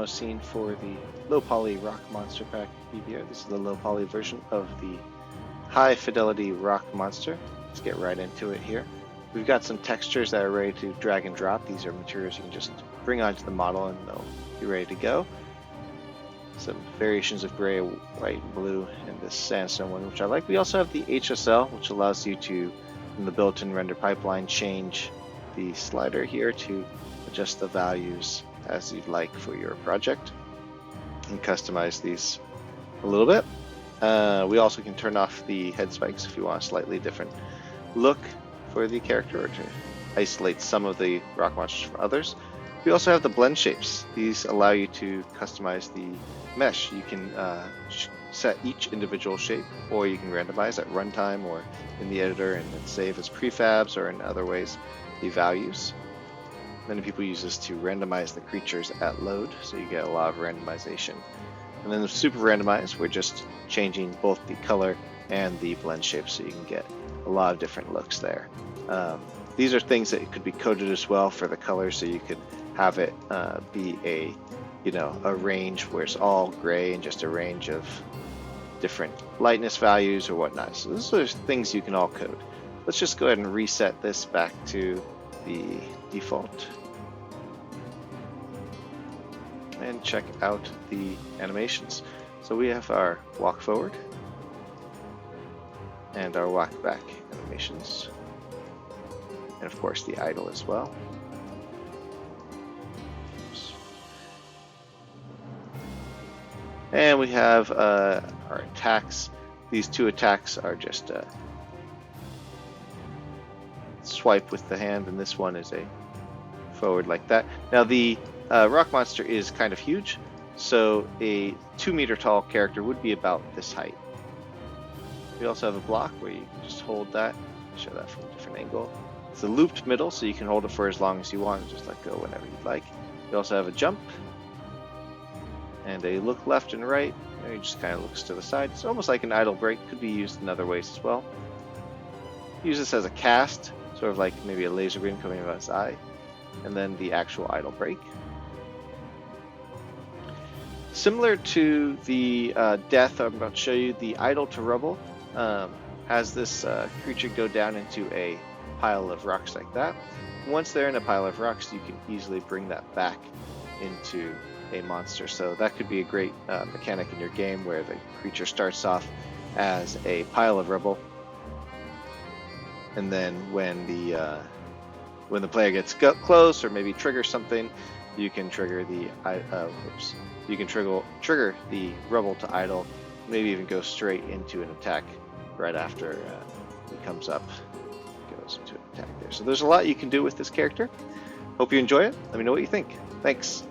scene for the low poly rock monster pack PBR. This is the low poly version of the high fidelity rock monster. Let's get right into it here. We've got some textures that are ready to drag and drop. These are materials you can just bring onto the model and they'll be ready to go. Some variations of gray, white, and blue in this sandstone one, which I like. We also have the HSL, which allows you to, in the built-in render pipeline, change the slider here to adjust the values as you'd like for your project and customize these a little bit. We also can turn off the head spikes if you want a slightly different look for the character or to isolate some of the rock monsters from others. We also have the blend shapes. These allow you to customize the mesh. You can set each individual shape, or you can randomize at runtime or in the editor and then save as prefabs or in other ways the values. Many people use this to randomize the creatures at load, so you get a lot of randomization. And then the super randomize, we're just changing both the color and the blend shape, so you can get a lot of different looks there. These are things that could be coded as well for the color, so you could have it be a range where it's all gray and just a range of different lightness values or whatnot. So those are things you can all code. Let's just go ahead and reset this back to the default and check out the animations. So we have our walk forward and our walk back animations, and of course the idle as well. Oops. And we have our attacks. These two attacks are just a swipe with the hand, and this one is a forward like that. Now the rock monster is kind of huge, so a 2-meter tall character would be about this height. We also have a block where you can just hold that, show that from a different angle. It's a looped middle, so you can hold it for as long as you want and just let go whenever you'd like. We also have a jump and a look left and right. And it just kind of looks to the side. It's almost like an idle break, could be used in other ways as well. Use this as a cast, sort of like maybe a laser beam coming out of his eye, and then the actual idle break. Similar to the death I'm about to show you, the idle to rubble has this creature go down into a pile of rocks like that. Once they're in a pile of rocks, you can easily bring that back into a monster. So that could be a great mechanic in your game where the creature starts off as a pile of rubble, and then when the player gets close or maybe triggers something, you can trigger the trigger the rubble to idle, maybe even go straight into an attack right after it comes up. Goes into an attack there. So there's a lot you can do with this character. Hope you enjoy it. Let me know what you think. Thanks.